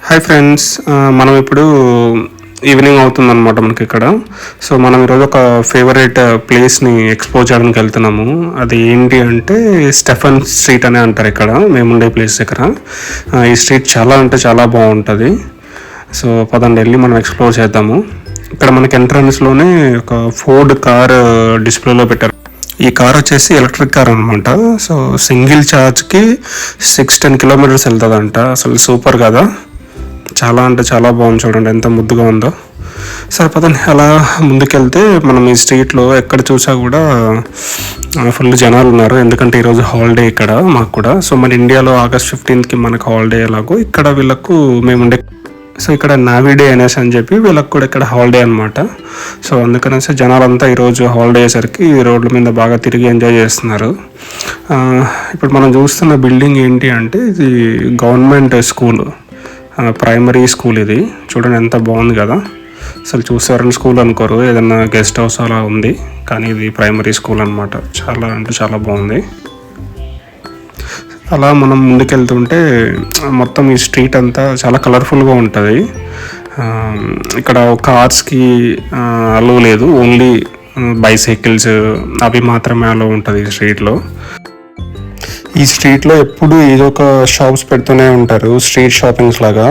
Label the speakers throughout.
Speaker 1: Hi friends, మనం ఇప్పుడు evening అవుతుందన్నమాట మనకి ఇక్కడ. సో మనం ఈరోజు ఒక ఫేవరెట్ ప్లేస్ని ఎక్స్ప్లోర్ చేయడానికి వెళ్తున్నాము. అది ఏంటి అంటే స్టెఫన్ స్ట్రీట్ అనే అంటారు ఇక్కడ మేముండే ప్లేస్ దగ్గర. ఈ స్ట్రీట్ చాలా అంటే చాలా బాగుంటుంది. సో పదండి వెళ్ళి మనం ఎక్స్ప్లోర్ చేద్దాము. ఇక్కడ మనకి ఎంట్రన్స్లోనే ఒక ఫోర్డ్ కార్ డిస్ప్లేలో పెట్టారు. ఈ కార్ వచ్చేసి ఎలక్ట్రిక్ కార్ అనమాట. సో సింగిల్ ఛార్జ్కి 6-10 కిలోమీటర్స్ వెళ్తుందంట. అసలు సూపర్ కదా, చాలా అంటే చాలా బాగుంది. చూడండి ఎంత ముద్దుగా ఉందో. సరే పదండి అలా ముందుకెళ్తే మనం ఈ స్ట్రీట్లో ఎక్కడ చూసా కూడా ఫుల్ జనాలు ఉన్నారు. ఎందుకంటే ఈరోజు హాలిడే ఇక్కడ మాకు కూడా. సో మన ఇండియాలో August 15th మనకు హాలిడే ఎలాగో ఇక్కడ వీళ్ళకు మేముండే. సో ఇక్కడ నావీ డే అనేసి అని చెప్పి వీళ్ళకి కూడా ఇక్కడ హాలిడే అనమాట. సో అందుకనేసి జనాలంతా ఈరోజు హాలిడే అయ్యేసరికి ఈ రోడ్ల మీద బాగా తిరిగి ఎంజాయ్ చేస్తున్నారు. ఇప్పుడు మనం చూస్తున్న బిల్డింగ్ ఏంటి అంటే ఇది గవర్నమెంట్ స్కూల్, ప్రైమరీ స్కూల్. ఇది చూడండి ఎంత బాగుంది కదా. అసలు చూసారని స్కూల్ అనుకోరు, ఏదన్నా గెస్ట్ హౌస్ అలా ఉంది, కానీ ఇది ప్రైమరీ స్కూల్ అనమాట. చాలా అంటే చాలా బాగుంది. అలా మనం ముందుకెళ్తుంటే మొత్తం ఈ స్ట్రీట్ అంతా చాలా కలర్ఫుల్గా ఉంటుంది. ఇక్కడ కార్స్కి అలో లేదు, ఓన్లీ బైసైకిల్స్ అవి మాత్రమే అలో ఉంటుంది ఈ స్ట్రీట్లో. ఈ స్ట్రీట్లో ఎప్పుడు ఏదో ఒక షాప్స్ పెడుతూనే ఉంటారు, స్ట్రీట్ షాపింగ్స్ లాగా.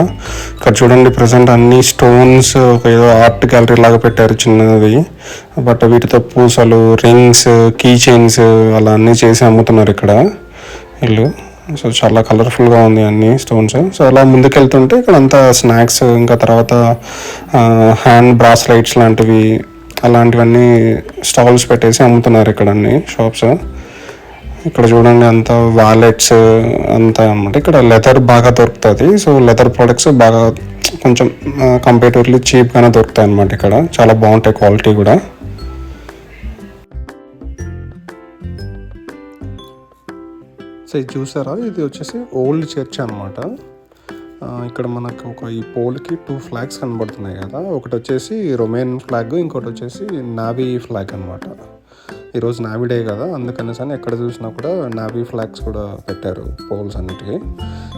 Speaker 1: ఇక్కడ చూడండి ప్రజెంట్ అన్ని స్టోన్స్ ఒక ఏదో ఆర్ట్ గ్యాలరీ లాగా పెట్టారు చిన్నది. బట్ వీటితో పూసలు, రింగ్స్, కీ చైన్స్ అలా అన్నీ చేసి అమ్ముతున్నారు ఇక్కడ వీళ్ళు. సో చాలా కలర్ఫుల్గా ఉంది అన్ని స్టోన్స్. సో అలా ముందుకెళ్తుంటే ఇక్కడ అంతా స్నాక్స్, ఇంకా తర్వాత హ్యాండ్ బ్రాస్లైట్స్ లాంటివి అలాంటివన్నీ స్టాల్స్ పెట్టేసి అమ్ముతున్నారు ఇక్కడ అన్ని షాప్స్. ఇక్కడ చూడండి అంతా వాలెట్స్ అంతా అన్నమాట. ఇక్కడ లెదర్ బాగా దొరుకుతుంది. సో లెదర్ ప్రొడక్ట్స్ బాగా కొంచెం కంపేటివ్లీ చీప్గానే దొరుకుతాయి అన్నమాట. ఇక్కడ చాలా బాగుంటాయి క్వాలిటీ కూడా. సో ఇది చూసారా, ఇది వచ్చేసి ఓల్డ్ చర్చ్ అనమాట. ఇక్కడ మనకు ఈ పోల్కి 2 ఫ్లాగ్స్ కనబడుతున్నాయి కదా. ఒకటి వచ్చేసి రొమేన్ ఫ్లాగ్, ఇంకోటి వచ్చేసి నావీ ఫ్లాగ్ అనమాట. ఈరోజు నావీ డే కదా, అందుకనేసి అని ఎక్కడ చూసినా కూడా నావీ ఫ్లాగ్స్ కూడా పెట్టారు పోల్స్ అన్నిటికీ.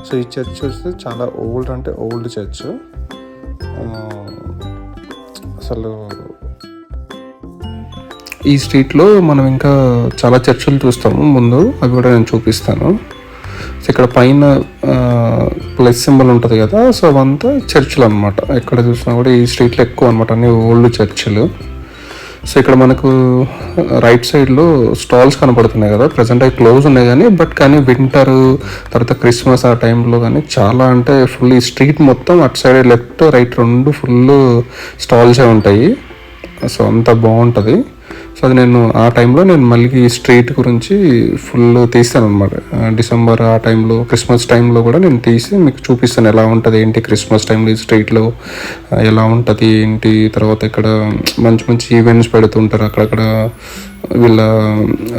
Speaker 1: సో ఈ చర్చ్ వచ్చేసి చాలా ఓల్డ్ అంటే ఓల్డ్ చర్చ్. అసలు ఈ స్ట్రీట్లో మనం ఇంకా చాలా చర్చిలు చూస్తాము ముందు, అవి కూడా నేను చూపిస్తాను. సో ఇక్కడ పైన ప్లస్ సింబల్ ఉంటుంది కదా, సో అవంతా చర్చిలు అనమాట. ఎక్కడ చూసినా కూడా ఈ స్ట్రీట్లో ఎక్కువ అనమాట అన్ని ఓల్డ్ చర్చిలు. సో ఇక్కడ మనకు రైట్ సైడ్లో స్టాల్స్ కనపడుతున్నాయి కదా. ప్రజెంట్ అవి క్లోజ్ ఉన్నాయి కానీ వింటర్ తర్వాత క్రిస్మస్ ఆ టైంలో కానీ చాలా అంటే ఫుల్ ఈ స్ట్రీట్ మొత్తం అటు సైడ్ లెఫ్ట్ రైట్ 2 ఫుల్ స్టాల్సే ఉంటాయి. సో అంత బాగుంటుంది. సో అది ఆ టైంలో నేను మళ్ళీ ఈ స్ట్రీట్ గురించి ఫుల్ తీస్తాను అనమాట. డిసెంబర్ ఆ టైంలో, క్రిస్మస్ టైంలో కూడా నేను తీసి మీకు చూపిస్తాను ఎలా ఉంటుంది ఏంటి, క్రిస్మస్ టైంలో ఈ స్ట్రీట్లో ఎలా ఉంటుంది ఏంటి. తర్వాత ఇక్కడ మంచి మంచి ఈవెంట్స్ పెడుతుంటారు అక్కడక్కడ. వీళ్ళ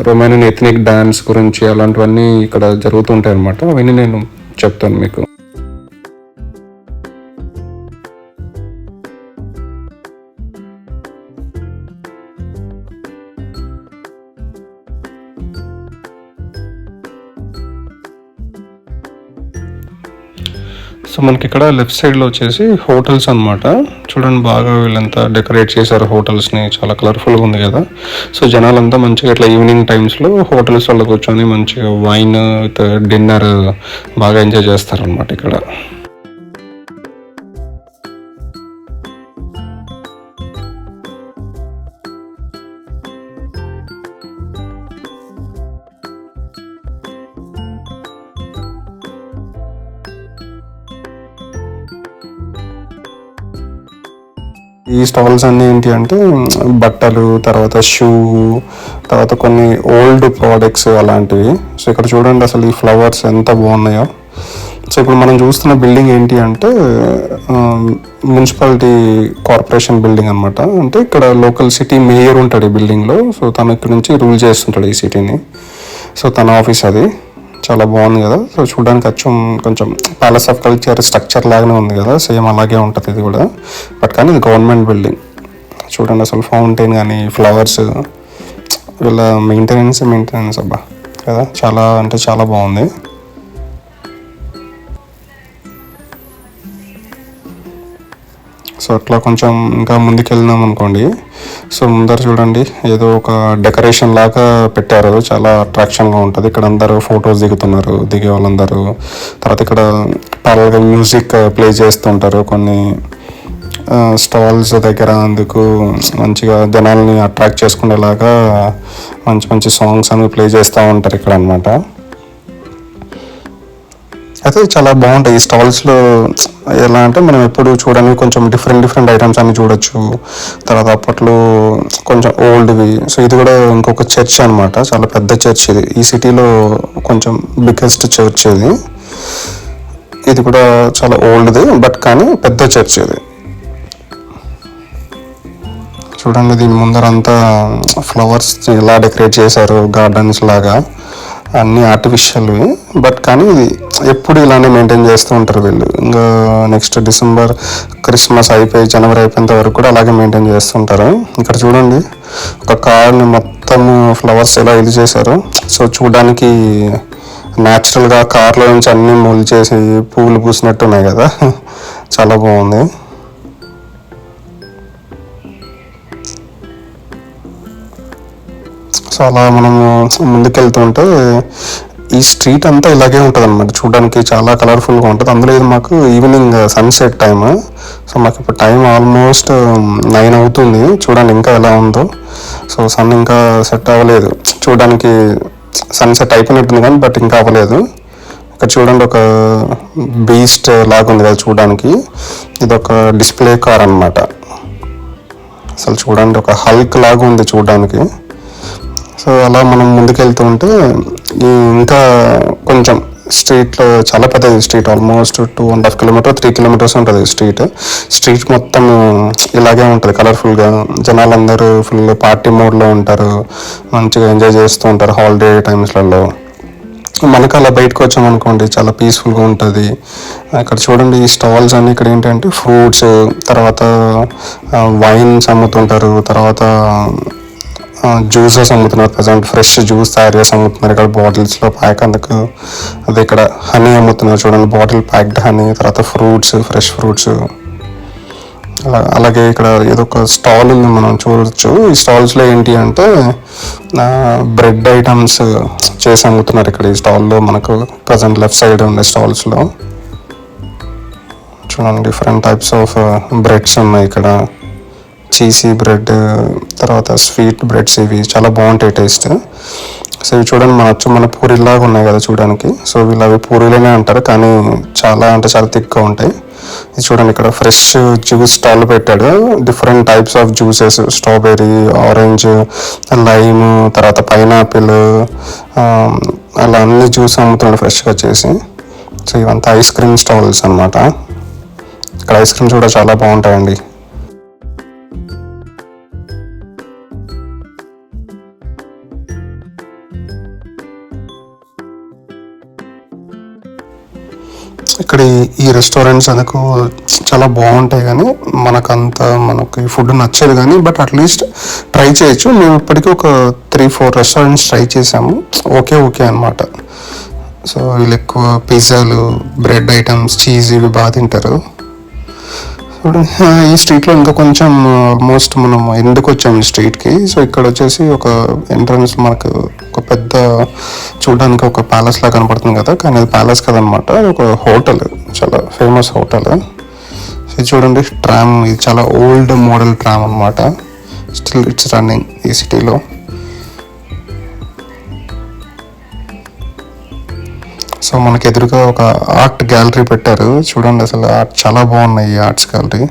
Speaker 1: రొమానియన్ ఎథనిక్ డాన్స్ గురించి అలాంటివన్నీ ఇక్కడ జరుగుతుంటాయి అనమాట. అవన్నీ నేను చెప్తాను మీకు. సో మనకి ఇక్కడ లెఫ్ట్ సైడ్లో వచ్చేసి హోటల్స్ అనమాట. చూడండి బాగా వీళ్ళంతా డెకరేట్ చేశారు హోటల్స్ని, చాలా కలర్ఫుల్గా ఉంది కదా. సో జనాలంతా మంచిగా ఇట్లా ఈవినింగ్ టైమ్స్లో హోటల్స్ వల్ల కూర్చొని మంచిగా వైన్ విత్ డిన్నర్ బాగా ఎంజాయ్ చేస్తారనమాట ఇక్కడ. ఈ స్టాల్స్ అన్నీ ఏంటి అంటే బట్టలు, తర్వాత షూ, తర్వాత కొన్ని ఓల్డ్ ప్రోడక్ట్స్ అలాంటివి. సో ఇక్కడ చూడండి అసలు ఈ ఫ్లవర్స్ ఎంత బాగున్నాయో. సో ఇప్పుడు మనం చూస్తున్న బిల్డింగ్ ఏంటి అంటే మున్సిపాలిటీ కార్పొరేషన్ బిల్డింగ్ అనమాట. అంటే ఇక్కడ లోకల్ సిటీ మేయర్ ఉంటాడు ఈ బిల్డింగ్లో. సో తను ఇక్కడ నుంచి రూల్ చేస్తుంటాడు ఈ సిటీని. సో తన ఆఫీస్ అది. చాలా బాగుంది కదా. సో చూడడానికి కొంచెం ప్యాలెస్ ఆఫ్ కల్చర్ స్ట్రక్చర్ లాగానే ఉంది కదా, సేమ్ అలాగే ఉంటుంది ఇది కూడా. బట్ కానీ ఇది గవర్నమెంట్ బిల్డింగ్. చూడండి అసలు ఫౌంటైన్ కానీ ఫ్లవర్స్, వీళ్ళ మెయింటెనెన్స్ అబ్బా కదా, చాలా అంటే చాలా బాగుంది. సో అట్లా కొంచెం ఇంకా ముందుకు వెళ్ళినాం అనుకోండి, సో ముందర చూడండి ఏదో ఒక డెకరేషన్ లాగా పెట్టారు, చాలా అట్రాక్షన్గా ఉంటుంది. ఇక్కడ అందరూ ఫొటోస్ దిగుతున్నారు, దిగే వాళ్ళందరూ. తర్వాత ఇక్కడ పాలగా మ్యూజిక్ ప్లే చేస్తుంటారు కొన్ని స్టాల్స్ దగ్గర. అందుకు మంచిగా జనాల్ని అట్రాక్ట్ చేసుకునేలాగా మంచి మంచి సాంగ్స్ అనేవి ప్లే చేస్తూ ఉంటారు ఇక్కడ అనమాట. అయితే చాలా బాగుంటాయి ఈ స్టాల్స్లో. ఎలా అంటే మనం ఎప్పుడు చూడడానికి కొంచెం డిఫరెంట్ ఐటమ్స్ అన్ని చూడొచ్చు. తర్వాత అప్పట్లో కొంచెం ఓల్డ్వి. సో ఇది కూడా ఇంకొక చర్చ్ అనమాట, చాలా పెద్ద చర్చ్ ఇది. ఈ సిటీలో కొంచెం బిగ్గెస్ట్ చర్చ్ ఇది. ఇది కూడా చాలా ఓల్డ్ది, బట్ కానీ పెద్ద చర్చ్ ఇది. చూడండి దీని ముందరంతా ఫ్లవర్స్ ఎలా డెకరేట్ చేశారు, గార్డెన్స్ లాగా. అన్నీ ఆర్టిఫిషియల్వి, బట్ కానీ ఇది ఎప్పుడు ఇలానే మెయింటైన్ చేస్తూ ఉంటారు వీళ్ళు. ఇంకా నెక్స్ట్ డిసెంబర్ క్రిస్మస్ అయిపోయి జనవరి అయిపోయేంత వరకు కూడా అలాగే మెయింటైన్ చేస్తుంటారు. ఇక్కడ చూడండి ఒక కార్ని మొత్తం ఫ్లవర్స్ ఎలా ఇది చేశారు. సో చూడడానికి న్యాచురల్గా కార్లో నుంచి అన్నీ మొలి చేసి పువ్వులు పూసినట్టు ఉన్నాయి కదా, చాలా బాగుంది. సో అలా మనము ముందుకెళ్తుంటే ఈ స్ట్రీట్ అంతా ఇలాగే ఉంటుంది అనమాట, చూడడానికి చాలా కలర్ఫుల్గా ఉంటుంది. అందులో ఇది మాకు ఈవినింగ్ సన్సెట్ టైమ్. సో మాకు ఇప్పుడు టైం ఆల్మోస్ట్ 9 అవుతుంది. చూడండి ఇంకా ఎలా ఉందో. సో సన్ ఇంకా సెట్ అవ్వలేదు, చూడడానికి సన్సెట్ అయిపోయినట్టుంది కానీ బట్ ఇంకా అవ్వలేదు. ఇక్కడ చూడండి ఒక బీస్ట్ లాగా ఉంది కదా చూడడానికి. ఇది ఒక డిస్ప్లే కార్ అనమాట. అసలు చూడండి ఒక హల్క్ లాగా ఉంది చూడడానికి. సో అలా మనం ముందుకెళ్తూ ఉంటే ఇంకా కొంచెం స్ట్రీట్లో చాలా పెద్దది స్ట్రీట్, ఆల్మోస్ట్ 2.5 కిలోమీటర్ 3 కిలోమీటర్స్ ఉంటుంది స్ట్రీట్ మొత్తం ఇలాగే ఉంటుంది కలర్ఫుల్గా. జనాలందరూ ఫుల్ పార్టీ మోడ్లో ఉంటారు, మంచిగా ఎంజాయ్ చేస్తూ ఉంటారు హాలిడే టైమ్స్లలో. మనకు అలా బయటకు వచ్చామనుకోండి చాలా పీస్ఫుల్గా ఉంటుంది. ఇక్కడ చూడండి ఈ స్టాల్స్ అన్నీ ఇక్కడ ఏంటంటే ఫ్రూట్స్, తర్వాత వైన్స్ అమ్ముతుంటారు, తర్వాత జ్యూసెస్ అమ్ముతున్నారు. ప్రజెంట్ ఫ్రెష్ జ్యూస్ తయారు చేసి అమ్ముతున్నారు ఇక్కడ బాటిల్స్లో ప్యాక్. అందుకు అది ఇక్కడ హనీ అమ్ముతున్నారు చూడండి, బాటిల్ ప్యాక్డ్ హనీ. తర్వాత ఫ్రూట్స్, ఫ్రెష్ ఫ్రూట్స్. అలాగే ఇక్కడ ఏదో ఒక స్టాల్ ఉంది మనం చూడొచ్చు. ఈ స్టాల్స్లో ఏంటి అంటే బ్రెడ్ ఐటమ్స్ చేసి అమ్ముతున్నారు ఇక్కడ ఈ స్టాల్లో. మనకు ప్రజెంట్ లెఫ్ట్ సైడ్ ఉండే స్టాల్స్లో చూడండి డిఫరెంట్ టైప్స్ ఆఫ్ బ్రెడ్స్ ఉన్నాయి ఇక్కడ. చీజీ బ్రెడ్, తర్వాత స్వీట్ బ్రెడ్స్, ఇవి చాలా బాగుంటాయి టేస్ట్. సో ఇవి చూడండి మన పూరీలాగా ఉన్నాయి కదా చూడడానికి. సో వీళ్ళు అవి పూరీలోనే అంటారు కానీ చాలా అంటే చాలా థిక్గా ఉంటాయి. ఇది చూడండి ఇక్కడ ఫ్రెష్ జ్యూస్ స్టాల్ పెట్టాడు. Different types of juices, strawberry, orange, lime, తర్వాత పైనాపిల్, అలా అన్ని జ్యూస్ అమ్ముతున్నాడు ఫ్రెష్గా చేసి. సో ఇవంతా ఐస్ క్రీమ్ స్టాల్స్ అనమాట. ఇక్కడ ఐస్ క్రీమ్స్ కూడా చాలా బాగుంటాయండి. ఇక్కడ ఈ రెస్టారెంట్స్ అందుకు చాలా బాగుంటాయి కానీ మనకి ఫుడ్ నచ్చదు కానీ బట్ అట్లీస్ట్ ట్రై చేయొచ్చు. మేము ఇప్పటికీ ఒక 3-4 రెస్టారెంట్స్ ట్రై చేసాము, ఓకే అనమాట. సో వీళ్ళు ఎక్కువ పిజ్జాలు, బ్రెడ్ ఐటమ్స్, చీజ్ ఇవి బాగా తింటారు. ఈ స్ట్రీట్లో ఇంకా కొంచెం ఆల్మోస్ట్ మనం ఎందుకు వచ్చాము ఈ స్ట్రీట్కి. సో ఇక్కడ వచ్చేసి ఒక ఎంట్రన్స్ మనకు ఒక పెద్ద చూడడానికి ఒక ప్యాలెస్ లా కనపడుతుంది కదా, కానీ అది ప్యాలెస్ కదనమాట, ఒక హోటల్, చాలా ఫేమస్ హోటల్. ఇది చూడండి ట్రామ్, ఇది చాలా ఓల్డ్ మోడల్ ట్రామ్ అనమాట. స్టిల్ ఇట్స్ రన్నింగ్ ఈ సిటీలో. సో మనకి ఎదురుగా ఒక ఆర్ట్ గ్యాలరీ పెట్టారు చూడండి. అసలు ఆర్ట్ చాలా బాగున్నాయి ఈ ఆర్ట్స్ గ్యాలరీ.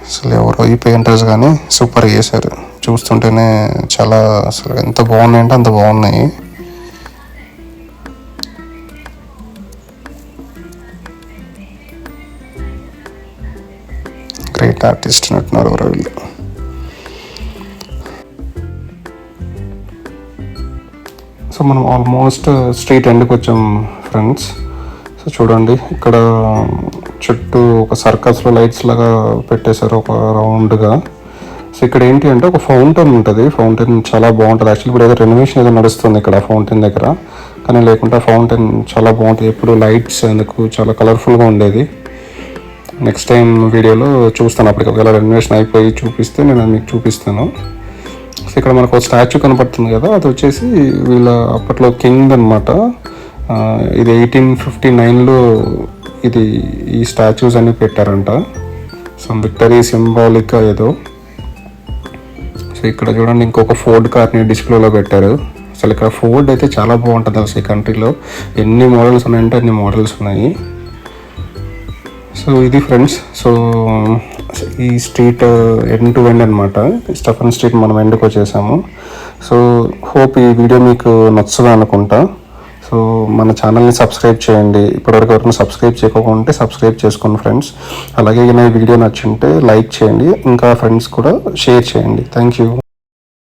Speaker 1: అసలు ఎవరో ఈ పెయింటర్స్ కానీ సూపర్ చేశారు. చూస్తుంటేనే చాలా అసలు ఎంత బాగున్నాయంటే అంత బాగున్నాయి. గ్రేట్ ఆర్టిస్ట్ అంటున్నారు ఎవరో వీళ్ళు. సో మనం ఆల్మోస్ట్ స్ట్రీట్ ఎండ్కి వచ్చాం ఫ్రెండ్స్. సో చూడండి ఇక్కడ చుట్టూ ఒక సర్కస్లో లైట్స్ లాగా పెట్టేశారు ఒక రౌండ్గా. సో ఇక్కడ ఏంటి అంటే ఒక ఫౌంటైన్ ఉంటుంది. ఫౌంటైన్ చాలా బాగుంటుంది. యాక్చువల్లీ ఇప్పుడు ఏదో రెనోవేషన్ ఏదో నడుస్తుంది ఇక్కడ ఫౌంటైన్ దగ్గర, కానీ లేకుంటే ఫౌంటైన్ చాలా బాగుంటుంది. ఎప్పుడు లైట్స్ అందుకు చాలా కలర్ఫుల్గా ఉండేది. నెక్స్ట్ టైం వీడియోలో చూస్తాను. అప్పటికి ఒకవేళ రెనోవేషన్ అయిపోయి చూపిస్తే నేను అది మీకు చూపిస్తాను. సో ఇక్కడ మనకు ఒక స్టాచ్యూ కనపడుతుంది కదా, అది వచ్చేసి వీళ్ళ అప్పట్లో కింగ్ అనమాట. ఇది 1859లో ఇది ఈ స్టాచ్యూస్ అన్ని పెట్టారంట. సమ్ విక్టరీ సింబాలిక్ ఏదో. సో ఇక్కడ చూడండి ఇంకొక ఫోర్డ్ కార్ని డిస్ప్లేలో పెట్టారు. అసలు ఇక్కడ ఫోర్డ్ అయితే చాలా బాగుంటుంది అసలు ఈ కంట్రీలో. ఎన్ని మోడల్స్ ఉన్నాయంటే అన్ని మోడల్స్ ఉన్నాయి. సో ఇది ఫ్రెండ్స్. సో ఈ స్ట్రీట్ ఎండ్ టు ఎండ్ అనమాట. స్టెఫన్ స్ట్రీట్ మనం ఎండ్కి వచ్చేసాము. సో హోప్ ఈ వీడియో మీకు నచ్చుతుంది అనుకుంటా. సో మన ఛానల్ని సబ్స్క్రైబ్ చేయండి. ఇప్పటివరకు ఎవరైనా సబ్స్క్రైబ్ చేయకపోతే సబ్స్క్రైబ్ చేసుకోండి ఫ్రెండ్స్. అలాగే నా వీడియో నచ్చుంటే లైక్ చేయండి, ఇంకా ఫ్రెండ్స్ కూడా షేర్ చేయండి. Thank you.